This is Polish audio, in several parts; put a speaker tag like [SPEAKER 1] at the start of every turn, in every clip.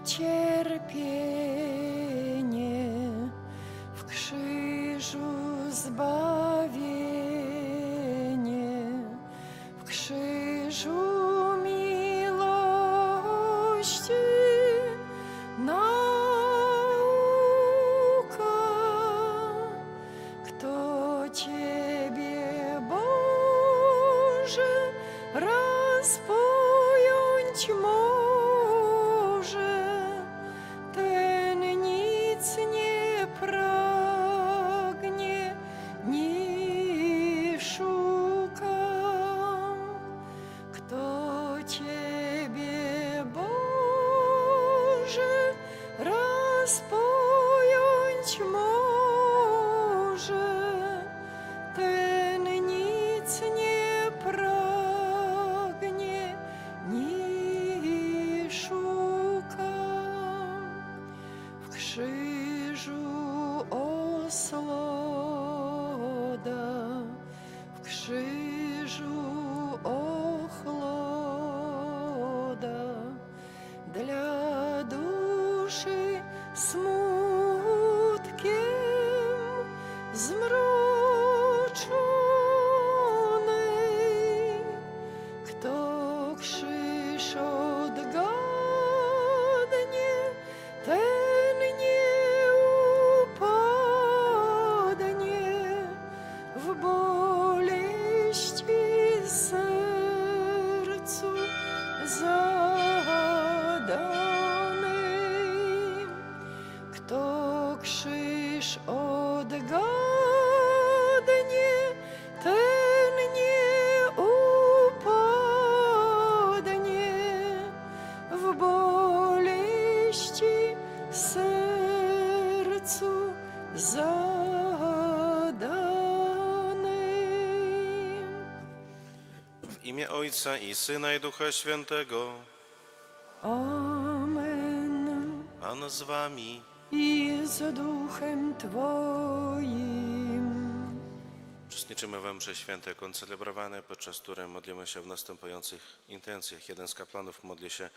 [SPEAKER 1] cierpienie, w krzyżu zbawienie, w krzyżu miłości nauka. Kto Ciebie, Boże, raz pojąć może, ten nic nie pragnie, nie szuka. Kto Ciebie, Boże, raz pojąć może, ten nic nie pragnie, nie szuka. W krzyżu osłoda, w krzyżu ochloda, dla duszy smutkiem zmroczonej. Kto krzyż odgadnie, ten nie upadnie w boleści sercu zadanej. Kto krzyż odgadnie, ten nie upadnie w boleści sercu zadanej.
[SPEAKER 2] W imię Ojca i Syna i Ducha Świętego.
[SPEAKER 1] Amen.
[SPEAKER 2] Pan z wami.
[SPEAKER 1] I z duchem Twoim.
[SPEAKER 2] Uczestniczymy we mszy świętej koncelebrowanej, podczas której modlimy się w następujących intencjach. Jeden z kaplanów modli się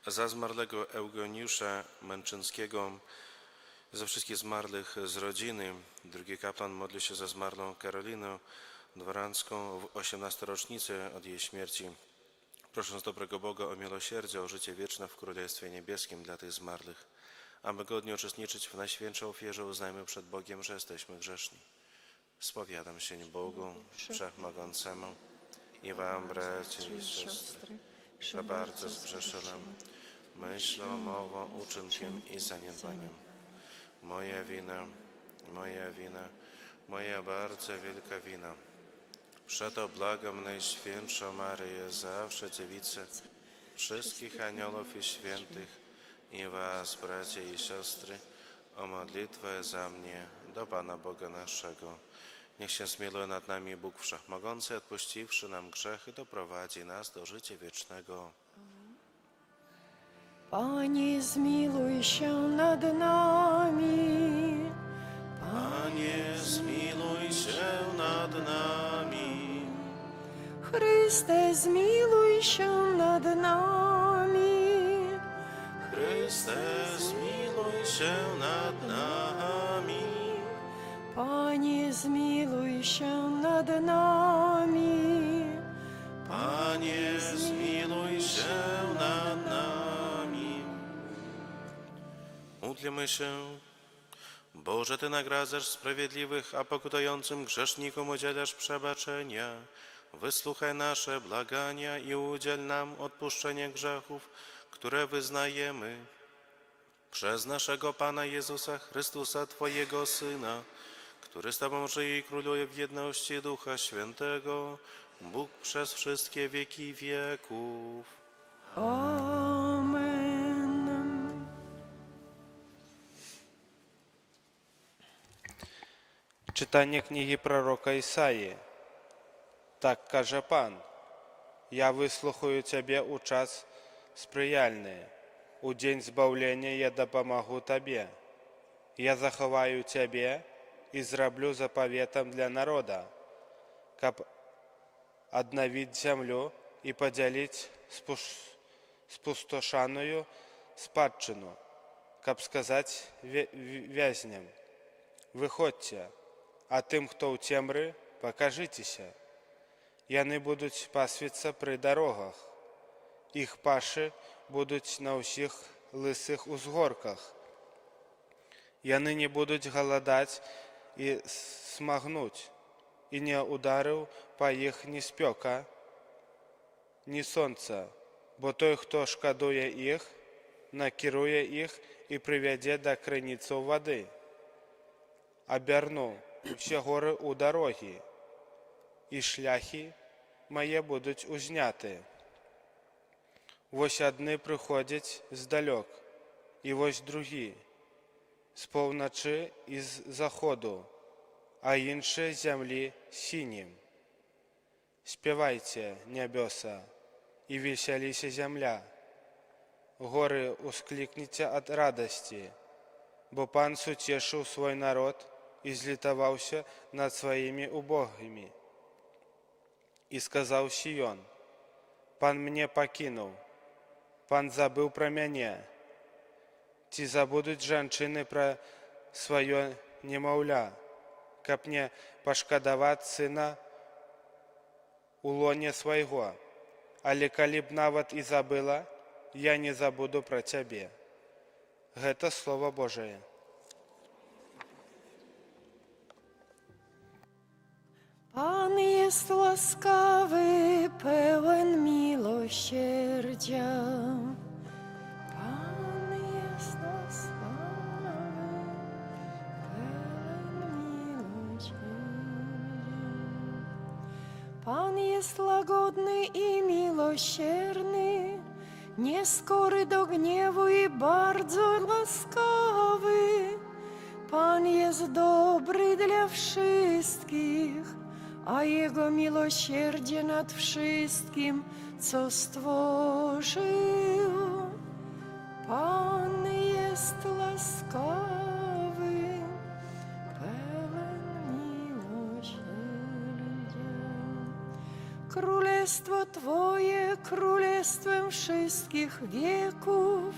[SPEAKER 2] za zmarłego Eugeniusza Męczyńskiego, za wszystkich zmarłych z rodziny. Drugi kaplan modli się za zmarłą Karolinę Dworanską w 18. rocznicę od jej śmierci, prosząc dobrego Boga o miłosierdzie, o życie wieczne w Królestwie Niebieskim dla tych zmarłych. Aby godnie uczestniczyć w Najświętszej ofierze, uznajmy przed Bogiem, że jesteśmy grzeszni. Spowiadam się Bogu Wszechmogącemu i wam, bracia i siostry, że bardzo zgrzeszyłem myślą, mową, uczynkiem i zaniedbaniem. Moja wina, moja bardzo wielka wina. Przeto błagam Najświętszą Maryję, zawsze Dziewicę, wszystkich aniołów i świętych i was, bracia i siostry, o modlitwę za mnie do Pana Boga naszego. Niech się zmiłuje nad nami Bóg Wszechmogący, odpuściwszy nam grzechy, doprowadzi nas do życia wiecznego.
[SPEAKER 1] Panie, zmiłuj się nad nami.
[SPEAKER 2] Panie, zmiłuj się nad nami.
[SPEAKER 1] Chryste, zmiłuj się nad nami.
[SPEAKER 2] Chryste, zmiłuj się nad nami.
[SPEAKER 1] Panie, zmiłuj się nad nami.
[SPEAKER 2] Panie, zmiłuj się nad nami. Módlmy się. Boże, Ty nagradzasz sprawiedliwych, a pokutującym grzesznikom udzielasz przebaczenia. Wysłuchaj nasze błagania i udziel nam odpuszczenia grzechów, które wyznajemy. Przez naszego Pana Jezusa Chrystusa, Twojego Syna, który z Tobą żyje i króluje w jedności Ducha Świętego, Bóg przez wszystkie wieki wieków.
[SPEAKER 1] Amen.
[SPEAKER 3] Читання книги пророка Ісаї. Так каже Пан: «Я вислухаю тебе у час сприяльний, у день збавлення я допомогу тобі. Я заховаю тебе и зроблю заповетом для народа, как обновить землю и поделить спустошенную спадчыну, каб сказаць вязням: выходзьце, а тым, хто ў цемры, пакажыцеся. Яны будуць пасвіцца пры дарогах, іх пашы будуць на ўсіх лысых узгорках. Яны не будуць галадаць і смагнуць, і не ударыў па іх ні спёка, ні сонца, бо той, хто шкадуе іх, накіруе іх і прывядзе да крыніцаў вады. Абярну ўсе горы ў дарогі, і шляхі мае будуць узняты. Вось адны прыходзяць здалёк, і вось другі, з поўначы і з заходу, а іншыя зямлі сінім. Спявайце, нябёса, і весяліся зямля. Горы усклікніце ад радасці, бо Пан суцешыў свой народ і злітаваўся над сваімі убогімі. І сказаў Сіён: Пан мне пакінуў, Пан забыў пра мяне. Ці забудуць жанчыны пра сваё немаўля, каб не пашкадаваць сына у лоне свайго. Але калі б нават і забыла, я не забуду пра цябе. Гэта Слова Божае.
[SPEAKER 1] Pan jest łaskawy, pełen miłosierdzia. Pan jest łaskawy, pełen miłosierdzia. Pan jest łagodny i miłosierny, nieskory do gniewu i bardzo łaskawy. Pan jest dobry dla wszystkich, a Jego miłosierdzie nad wszystkim, co stworzył. Pan jest łaskawy, pełen miłosierdzia. Królestwo Twoje królestwem wszystkich wieków,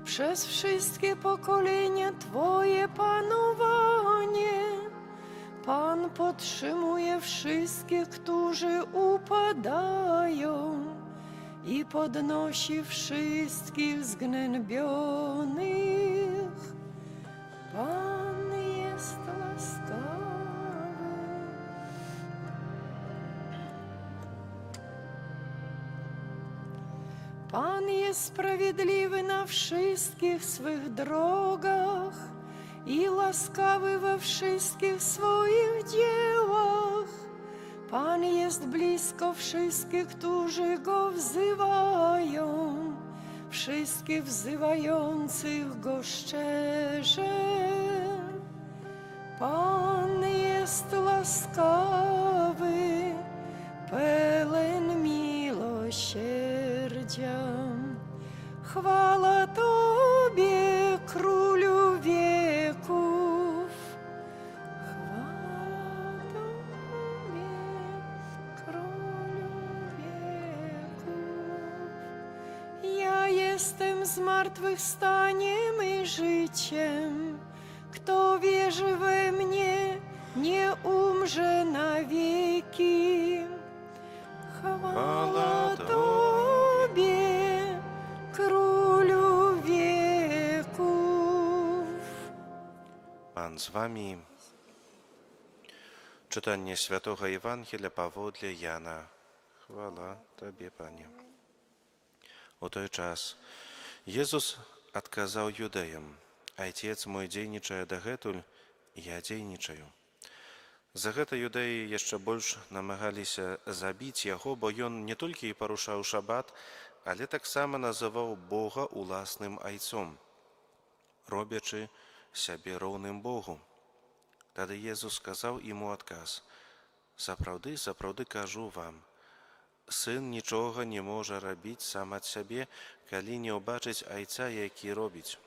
[SPEAKER 1] przez wszystkie pokolenia Twoje panowanie. Pan podtrzymuje wszystkich, którzy upadają, i podnosi wszystkich zgnębionych. Pan jest łaskawy. Pan jest sprawiedliwy na wszystkich swych drogach i łaskawy we wszystkich swoich dziełach. Pan jest blisko wszystkich, którzy Go wzywają, wszystkich wzywających Go szczerze. Pan jest łaskawy, pełen miłosierdzia. Chwała Tobie, Królu wieków. Chwała Tobie, Królu wieków. Ja jestem zmartwychwstaniem i życiem. Kto wierzy we mnie, nie umrze na wieki. Chwała Tobie, Królu wieków.
[SPEAKER 2] Pan z wami. Czytanie Świętego Ewangelia pawodle Jana. Chwała Tobie, Panie. У той час Jezus адказаў юдэям: Айцец мой дзейнічае дагэтуль, я дзейнічаю. За гэта юдэі яшчэ больш намагаліся забіць яго, бо ён не толькі і парушаў шабат, але таксама называў Бога уласным айцом, робячы сябе роўным Богу. Тады Езус сказаў ім у адказ: Сапраўды, сапраўды кажу вам, сын нічога не можа рабіць сам ад сябе, калі не ўбачыць айца, які робіць.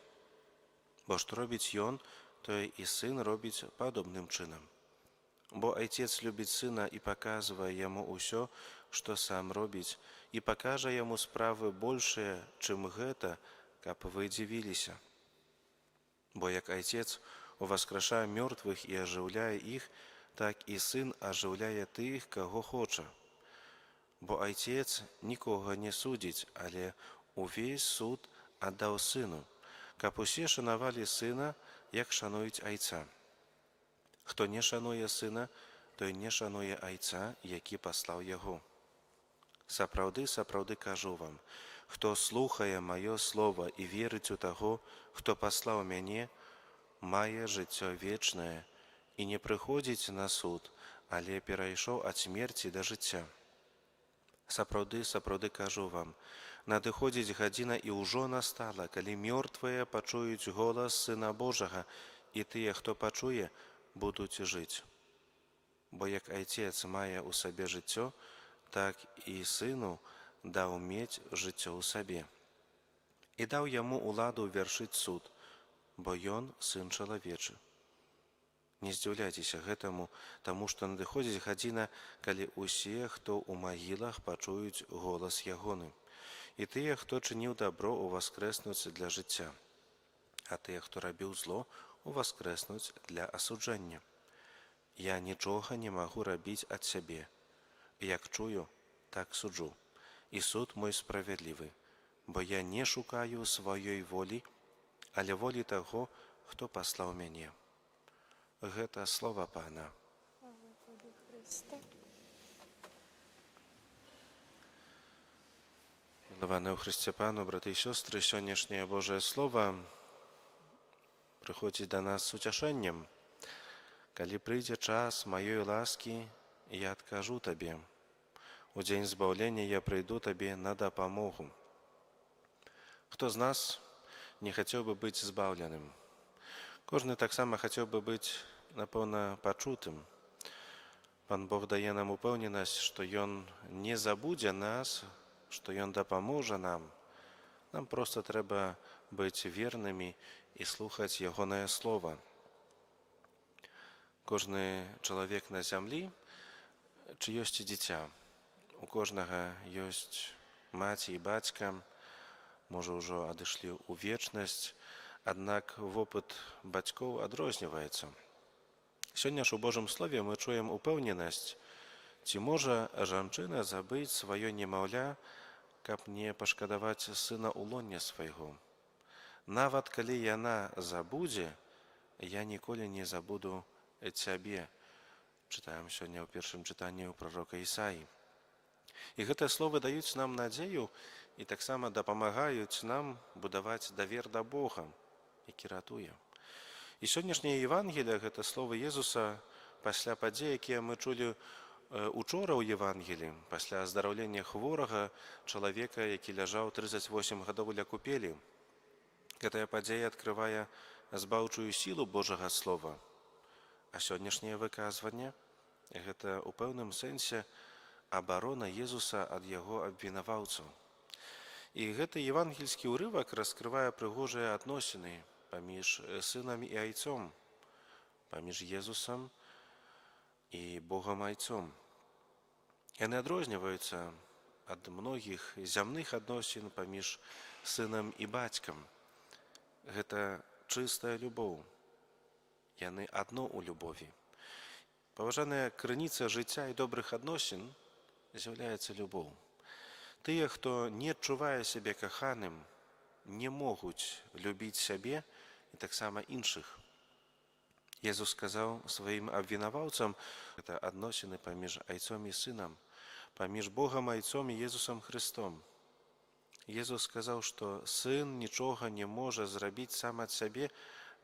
[SPEAKER 2] Бо што робіць ён, тое і сын робіць падобным чынам. Бо айцец любіць сына і паказвае яму ўсё, што сам робіць, і пакажа яму справы большыя, чым гэта, каб вы дзівіліся. Бо як Айцец уваскрашае мёртвых і ажыўляе іх, так і Сын ажыўляе тых, каго хоча. Бо Айцец нікога не судзіць, але увесь суд аддаў Сыну, каб усе шанавалі Сына, як шануюць Айца. Хто не шануе Сына, той не шануе Айца, які паслаў Яго. Сапраўды, сапраўды кажу вам, хто слухае маё слова і верыць у таго, хто паслаў мяне, мае жыццё вечнае і не прыходзіць на суд, але перайшоў ад смерці да жыцця. Сапраўды, сапраўды кажу вам, надыходзіць гадзіна і ўжо настала, калі мёртвыя пачуюць голас Сына Божага, і тыя, хто пачуе, будуць жыць. Бо як Айцец мае ў сабе жыццё, так і Сыну даў мець жыццё ў сабе. І даў яму ўладу вяршыць суд, бо ён Сын чалавечы. Не здзіўляйцеся гэтаму, таму што надыходзіць гадзіна, калі ўсе, хто ў магілах, пачуюць голас ягоны. І тыя, хто чыніў дабро, уваскрэснуць для жыцця, а тыя, хто рабіў зло, уваскрэснуць для асуджэння. Я нічога не магу рабіць ад сябе. Як чую, так суджу. І суд мой справядлівы, бо я не шукаю сваёй волі, але волі таго, хто паслаў мяне. Гэта слова Пана. Мілаваныя ў Хрысце Пану, браты і сёстры, сённяшняе Божае Слова прыходзіць да нас з уцяшэннем. Калі прыйдзе час маёй ласкі, я адкажу табе. У дзень збаўлення я прыйду табе на дапамогу. Хто з нас не хацеў бы быць збаўленым? Кожны таксама хацеў бы быць, напэўна, пачутым. Пан Бог дае нам упэўненасць, што Ён не забудзе нас, што Ён дапаможа нам. Нам проста трэба быць вернымі і слухаць Ягонае Слова. Кожны чалавек на зямлі, чыёсьці дзіця. У кожнага ёсць маці і бацька, можа, ўжо адышлі ў вечнасць, аднак вопыт бацькоў адрозніваецца. Сёння ж у Божым Слове мы чуем упэўненасць, ці можа жанчына забыць сваё немаўля, каб не пашкадаваць сына ў лоне свайго. Нават калі яна забудзе, я ніколі не забуду цябе. Чытаем сёння ў першым чытанні ў прарока Ісаі. І гэтыя словы даюць нам надзею і таксама дапамагаюць нам будаваць давер да Бога, які ратуе. І сённяшняе Евангелие, гэта словы Езуса пасля падзей, якія мы чулі учора ў Евангелі, пасля аздараўлення хворага чалавека, які ляжаў 38 гадоў ля купелі. Гэтая падзея адкрывае збаўчую сілу Божага Слова. А сённяшняе выказванне – гэта ў пэўным сэнсе абарона Езуса ад яго абвінаваўцаў. І гэты евангельскі ўрывак раскрывае прыгожыя адносіны паміж Сынам і Айцом, паміж Езусам і Богам Айцом. Яны адрозніваюцца ад многіх зямных адносін паміж сынам і бацькам. Гэта чыстая любоў. Яны адно ў любові. Паважаная крыніца жыцця і добрых адносін з'яўляецца любоў. Тыя, хто не адчувае сябе каханым, не могуць любіць сябе і таксама іншых. Езус сказаў сваім абвінаваўцам, гэта адносіны паміж Айцом і Сынам, паміж Богам Айцом і Езусам Христом. Езус сказаў, што Сын нічога не можа зрабіць сам ад сябе,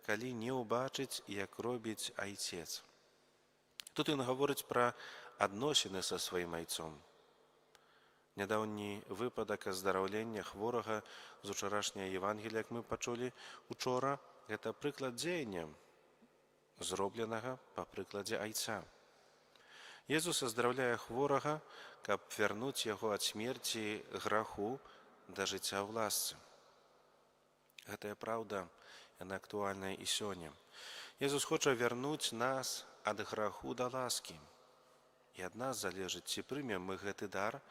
[SPEAKER 2] калі не ўбачыць, як робіць Айцец. Тут ён гаворыць пра адносіны са сваім Айцом. Нядаўні выпадак аздараўлення хворага з учарашняе Евангелія, як мы пачулі учора, гэта прыклад дзеяння, зробленага па прыкладзе Айца. Езус аздараўляе хворага, каб вярнуць яго ад смерці граху да жыцця ў ласцы. Гэтая праўда, яна актуальная і сёння. Езус хоча вярнуць нас ад граху да ласкі. І ад нас залежыць, ці прымем мы гэты дар,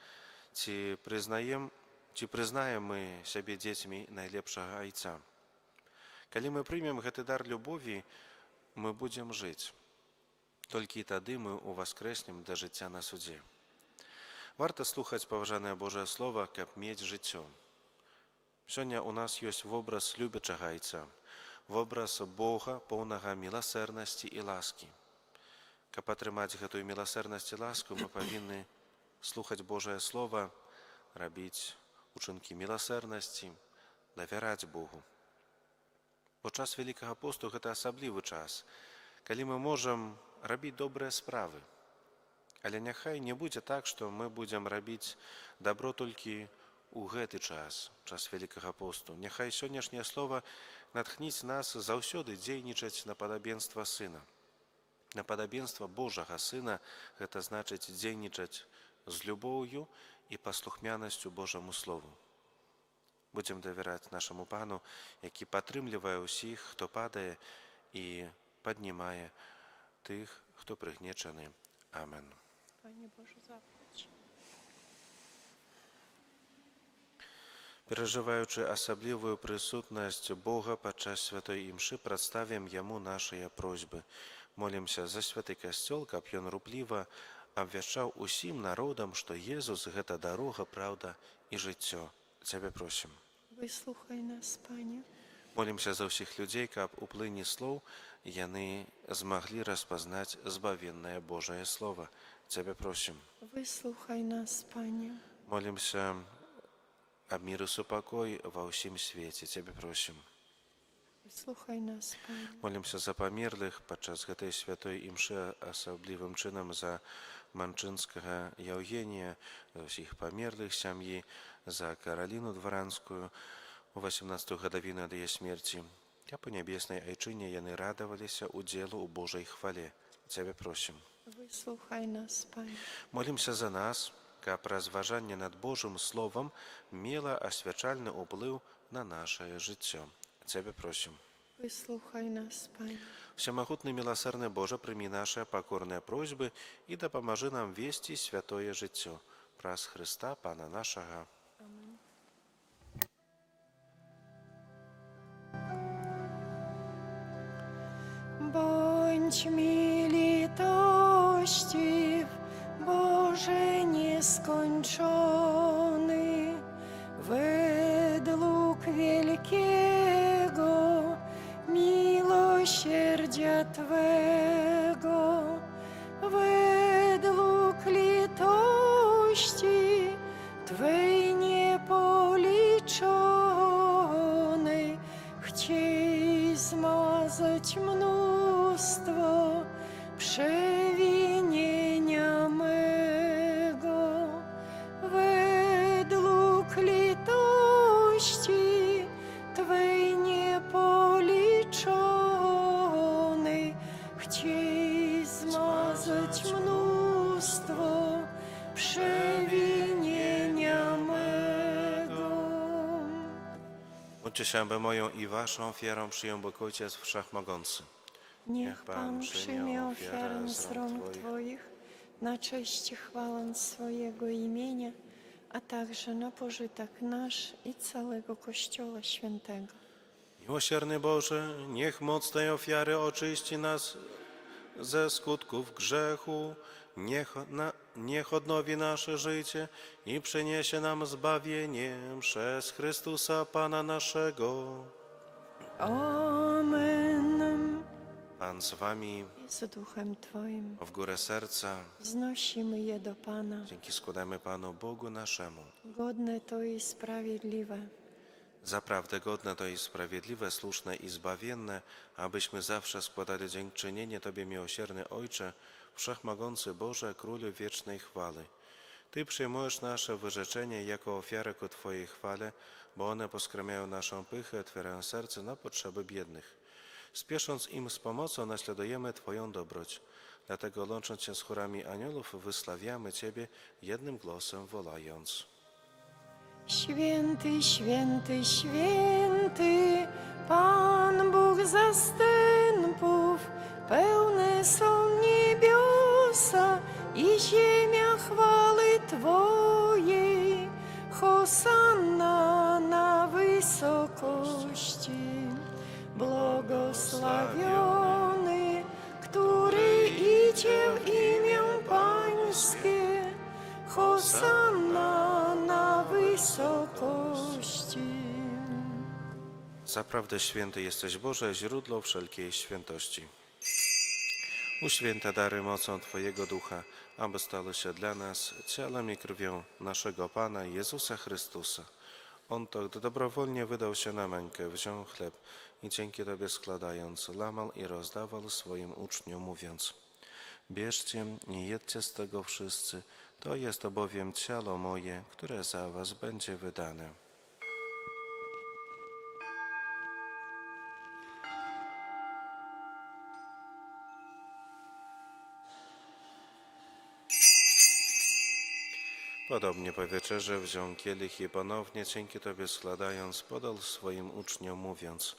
[SPEAKER 2] ці прызнаем Ці прызнаем мы сябе дзецьмі найлепшага айца? Калі мы прымем гэты дар любові, мы будзем жыць. Толькі тады мы уваскрэснем да жыцця на судзе. Варта слухаць паважанае Божае Слова, каб мець жыццё. Сёння ў нас ёсць вобраз любячага айца, вобраз Бога, поўнага міласэрнасці і ласкі. Каб атрымаць гэтую міласэрнасць і ласку, мы павінны слухаць Божае Слова, рабіць учынкі міласэрнасці, давяраць Богу. Бо час Вялікага посту – гэта асаблівы час, калі мы можам рабіць добрыя справы. Але няхай не будзе так, што мы будзем рабіць дабро толькі ў гэты час, час Вялікага посту. Няхай сённяшняе слово натхніць нас заўсёды дзейнічаць на падабенства Сына. На падабенства Божага Сына – гэта значыць дзейнічаць з любоўю і паслухмянасцю Божаму Слову. Будзем давяраць нашаму Пану, які падтрымлівае ўсіх, хто падае і паднімае тых, хто прыгнечаны. Амен.
[SPEAKER 1] Пане Боже, заплач.
[SPEAKER 2] Перажываючы асаблівую прысутнасць Бога падчас святой імшы, прадставім Яму нашыя просьбы. Молімся за святы касцёл, каб ён рупліва абвяшчаў усім народам, што Езус – гэта дарога, праўда і жыццё. Цябе просім.
[SPEAKER 1] Выслухай нас, Пане.
[SPEAKER 2] Молімся за ўсіх людзей, каб у плыні слоў яны змаглі распазнаць збавеннае Божае Слова. Цябе просім.
[SPEAKER 1] Выслухай нас, Пане.
[SPEAKER 2] Молімся аб міры супакой ва ўсім свеце. Цябе просім.
[SPEAKER 1] Выслухай нас, Пане.
[SPEAKER 2] Молімся за памерлых падчас гэтай святой імшы, асаблівым чынам за Манчынскага Яўгенія, за ўсіх памерлых сям'і, за Караліну Дваранскую у 18-ту гадавіну ад яе смерці. Каб у нябеснай айчыне яны радаваліся удзелу ў Божай хвале. Цябе просім.
[SPEAKER 1] Выслухай нас, Пане.
[SPEAKER 2] Молімся за нас, каб разважанне над Божым Словам мела асвячальны ўплыў на нашае жыццё. Цябе просім.
[SPEAKER 1] Выслухай нас, Пане.
[SPEAKER 2] Всемагутны міласэрны Божа, прымі нашыя пакорныя просьбы і дапамажы нам весці святое жыццё. Праз Хрыста, Пана нашага.
[SPEAKER 1] Amen. Bądź mi litościw, Boże nieskończony, według wielkiego miłosierdzia Twego, według litości Twej niepoliczonej, chciej zmazać mnóstwo przewinienia mego. Według litości Twej niepoliczonej, chciej zmazać mnóstwo przewinienia mego.
[SPEAKER 2] Módlcie się, aby moją i waszą ofiarą przyjął Bóg Ojciec Wszechmogący.
[SPEAKER 1] Niech Pan przyjmie ofiarę z rąk Twoich na cześć i chwałę swojego imienia, a także na pożytek nasz i całego Kościoła Świętego.
[SPEAKER 2] Miłosierny Boże, niech moc tej ofiary oczyści nas ze skutków grzechu, niech odnowi nasze życie i przyniesie nam zbawienie przez Chrystusa Pana naszego.
[SPEAKER 1] Amen.
[SPEAKER 2] Pan z wami,
[SPEAKER 1] I z duchem Twoim
[SPEAKER 2] w górę serca.
[SPEAKER 1] wznosimy je do Pana.
[SPEAKER 2] Dzięki składamy Panu Bogu naszemu.
[SPEAKER 1] Godne to i sprawiedliwe.
[SPEAKER 2] Zaprawdę godne to i sprawiedliwe, słuszne i zbawienne, abyśmy zawsze składali dziękczynienie Tobie, miłosierny Ojcze, Wszechmogący Boże, Królu wiecznej chwały. Ty przyjmujesz nasze wyrzeczenie jako ofiarę ku Twojej chwale, bo one poskramiają naszą pychę, otwierają serce na potrzeby biednych. Spiesząc im z pomocą, naśladujemy Twoją dobroć. Dlatego, łącząc się z chórami aniołów, wysławiamy Ciebie jednym głosem, wolając:
[SPEAKER 1] Święty, święty, święty, Pan Bóg zastępów, pełne są niebiosa i ziemia chwały Twojej. Hosanna na wysokości, błogosławiony, który idzie w imię Pańskie. Hosanna na wysokości.
[SPEAKER 2] Zaprawdę święty jesteś, Boże, źródło wszelkiej świętości. Uświęta dary mocą Twojego Ducha, aby stały się dla nas ciałem i krwią naszego Pana Jezusa Chrystusa. On to, gdy dobrowolnie wydał się na mękę, wziął chleb i dzięki Tobie składając, łamał i rozdawał swoim uczniom, mówiąc: bierzcie i jedzcie z tego wszyscy, to jest to bowiem ciało moje, które za was będzie wydane. Podobnie po wieczerze wziął kielich i ponownie dzięki Tobie składając, podał swoim uczniom, mówiąc: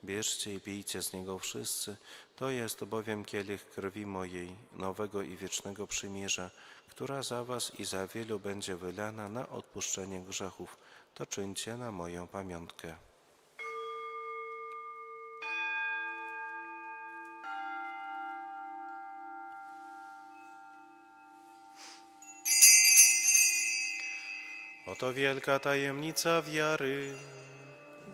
[SPEAKER 2] bierzcie i pijcie z niego wszyscy, to jest bowiem kielich krwi mojej, nowego i wiecznego przymierza, która za was i za wielu będzie wylana na odpuszczenie grzechów. To czyńcie na moją pamiątkę. Oto wielka tajemnica wiary.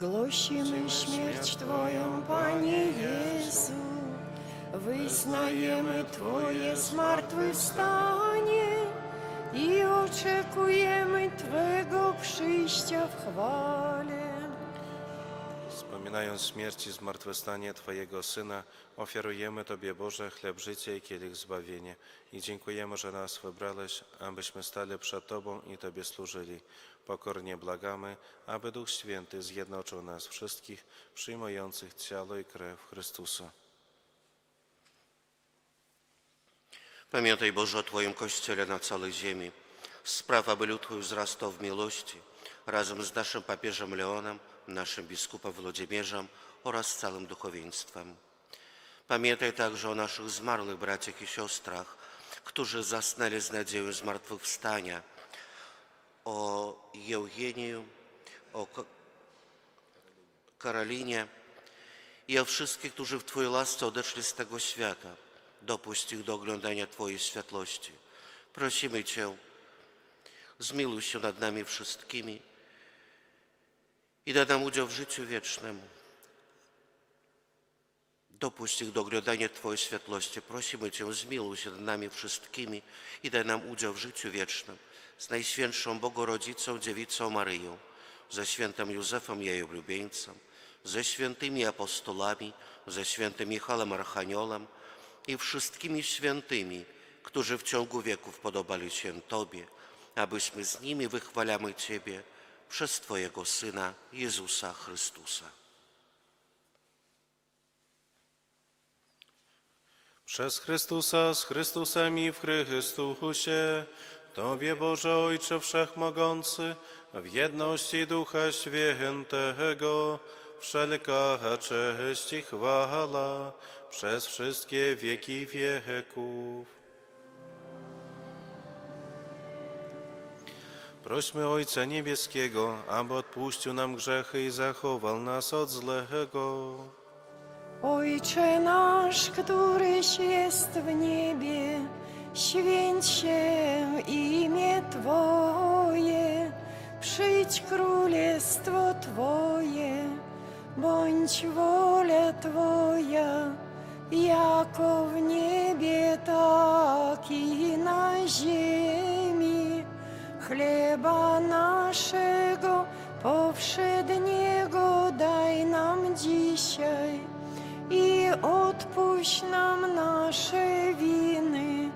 [SPEAKER 1] Głosimy śmierć Twoją, Panie Jezu, wyznajemy Twoje zmartwychwstanie i oczekujemy Twego przyjścia w chwale.
[SPEAKER 2] Wspominając śmierć i zmartwychwstanie Twojego Syna, ofiarujemy Tobie, Boże, chleb życia i kielich zbawienia i dziękujemy, że nas wybrałeś, abyśmy stali przed Tobą i Tobie służyli. Pokornie błagamy, aby Duch Święty zjednoczył nas wszystkich, przyjmujących ciało i krew Chrystusa.
[SPEAKER 4] Pamiętaj, Boże, o Twoim Kościele na całej ziemi. Spraw, aby lud Twój wzrastał w miłości, razem z naszym papieżem Leonem, naszym biskupem Włodzimierzem oraz całym duchowieństwem. Pamiętaj także o naszych zmarłych braciach i siostrach, którzy zasnęli z nadzieją zmartwychwstania, o Eugeniu, o Karolinie i o wszystkich, którzy w Twojej łasce odeszli z tego świata. Dopuść ich do oglądania Twojej światłości. Prosimy Cię, zmiłuj się nad nami wszystkimi i daj nam udział w życiu wiecznym. Dopuść ich do oglądania Twojej światłości. Prosimy Cię, zmiłuj się nad nami wszystkimi i daj nam udział w życiu wiecznym. Z Najświętszą Bogorodzicą, Dziewicą Maryją, ze świętym Józefem, jej ulubieńcem, ze świętymi apostolami, ze świętym Michałem Archaniołem i wszystkimi świętymi, którzy w ciągu wieków podobali się Tobie, abyśmy z nimi wychwalamy Ciebie przez Twojego Syna, Jezusa Chrystusa.
[SPEAKER 2] Przez Chrystusa, z Chrystusem i w Chrystusie, Tobie, Boże Ojcze Wszechmogący, w jedności Ducha Świętego, wszelka cześć i chwała przez wszystkie wieki wieków. Prośmy Ojca Niebieskiego, aby odpuścił nam grzechy i zachował nas od złego.
[SPEAKER 1] Ojcze nasz, któryś jest w niebie, święć się imię Twoje, przyjdź królestwo Twoje, bądź wola Twoja, jako w niebie, tak i na ziemi. Chleba naszego powszedniego daj nam dzisiaj i odpuść nam nasze winy,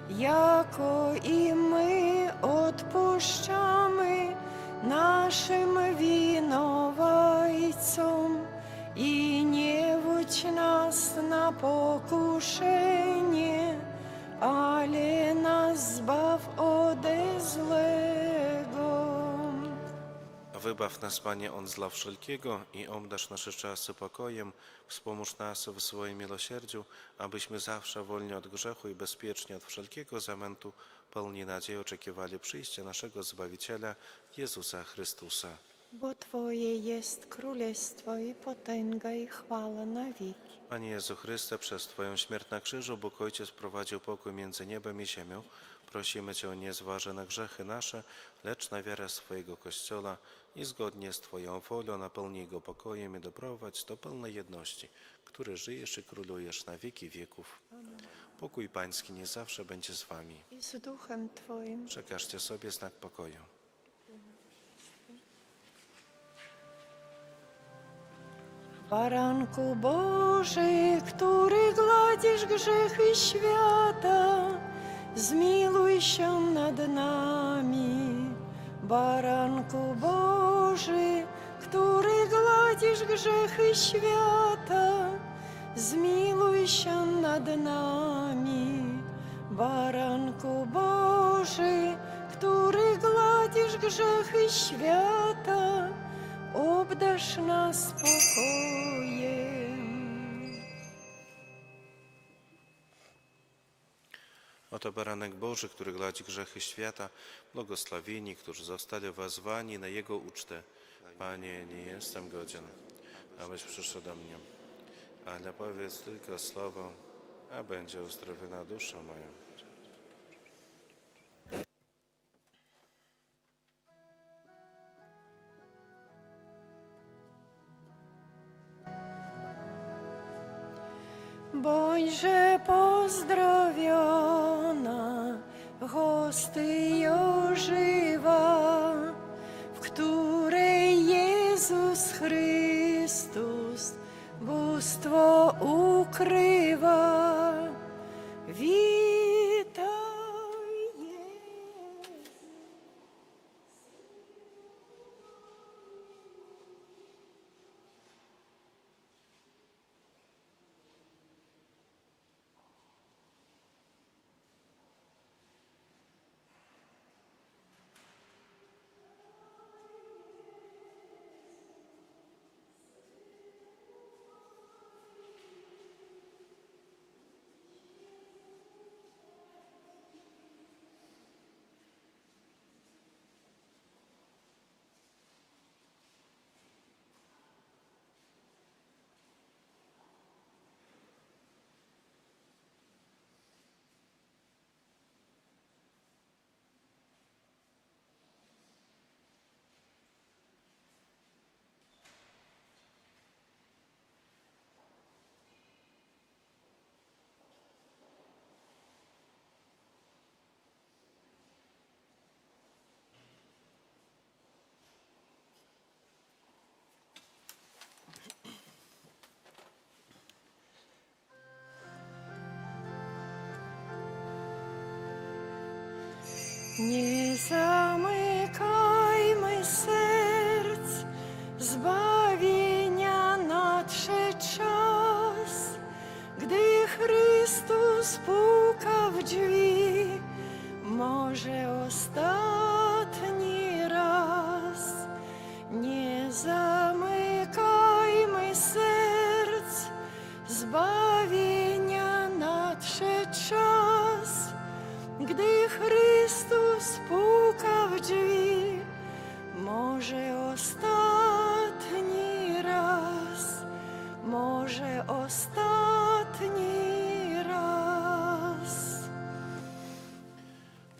[SPEAKER 1] jako i my odpuszczamy naszym winowajcom. I nie wódź nas na pokuszenie, ale nas zbaw ode złego.
[SPEAKER 2] Wybaw nas, Panie, od zła wszelkiego i obdarz nasze czasy pokojem. Wspomóż nas w swoim miłosierdziu, abyśmy zawsze wolni od grzechu i bezpiecznie od wszelkiego zamętu, pełni nadziei oczekiwali przyjścia naszego Zbawiciela, Jezusa Chrystusa.
[SPEAKER 1] Bo Twoje jest królestwo i potęga i chwała na wieki.
[SPEAKER 2] Panie Jezu Chryste, przez Twoją śmierć na krzyżu Bóg Ojciec prowadził pokój między niebem i ziemią. Prosimy Cię, nie zważaj na grzechy nasze, lecz na wiarę swojego Kościoła i zgodnie z Twoją wolą napełnij go pokojem i doprowadź do pełnej jedności, który żyjesz i królujesz na wieki wieków. Pokój Pański nie zawsze będzie z Wami.
[SPEAKER 1] I z duchem Twoim.
[SPEAKER 2] Przekażcie sobie znak pokoju.
[SPEAKER 1] Baranku Boży, który gładzisz grzechy świata, zmiłuj się nad nami. Baranku Boży, który gładzisz grzechy świata, zmiłuj się nad nami. Baranku Boży, który gładzisz grzechy świata, obdarz nas pokojem.
[SPEAKER 2] Oto baranek Boży, który gładzi grzechy świata, błogosławieni, którzy zostali wezwani na Jego ucztę. Panie, nie jestem godzien, abyś przyszedł do mnie, ale powiedz tylko słowo, a będzie uzdrowiona dusza moja.
[SPEAKER 1] Bądźże pozdrowiona, hostyjo żywa, w której Jezus Chrystus bóstwo ukrywa. Witaj, Jezu. Nie zamykajmy serc, zbawienia nadszedł czas, gdy Chrystus puka w drzwi, może ostatni raz. Nie zamykajmy serc, zbawienia nadszedł czas, gdy Chrystus puka w drzwi, może ostatni raz, może ostatni raz.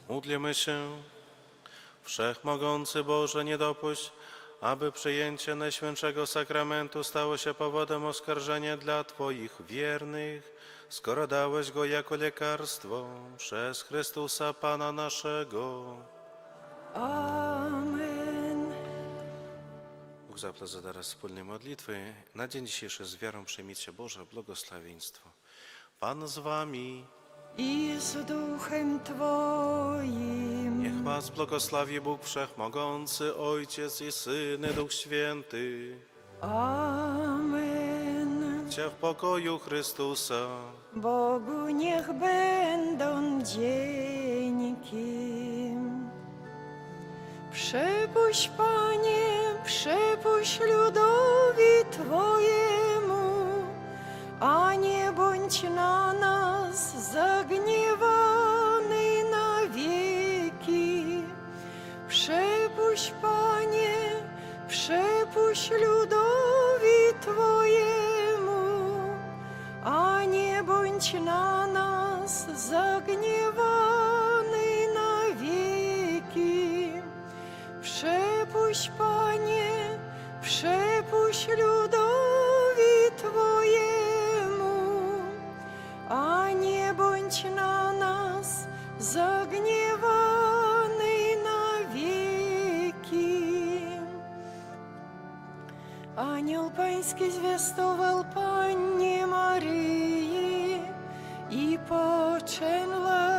[SPEAKER 2] Módlmy się. Wszechmogący Boże, nie dopuść, aby przyjęcie Najświętszego Sakramentu stało się powodem oskarżenia dla Twoich wiernych, skoro dałeś go jako lekarstwo przez Chrystusa Pana naszego.
[SPEAKER 1] Amen.
[SPEAKER 2] Bóg zapłać za teraz wspólnej modlitwy. Na dzień dzisiejszy z wiarą przyjmijcie Boże błogosławieństwo. Pan z Wami.
[SPEAKER 1] I z duchem Twoim.
[SPEAKER 2] Niech Was błogosławi Bóg Wszechmogący, Ojciec i Syn, i Duch Święty.
[SPEAKER 1] Amen.
[SPEAKER 2] Cię w pokoju Chrystusa.
[SPEAKER 1] Bogu niech będą dzięki. Przepuść, Panie, przypuść ludowi Twojemu, a nie bądź na nas zagniewany na wieki. Przypuść, Panie, przypuść ludowi Twojemu, a nie bądź na nas zagniewany na wieki. Przypuść, Panie, przypuść ludowi Twojemu, a nie bądź na nas zagniewany na wieki. Ангел Паński zwiastował Pannie Maryi i poczęła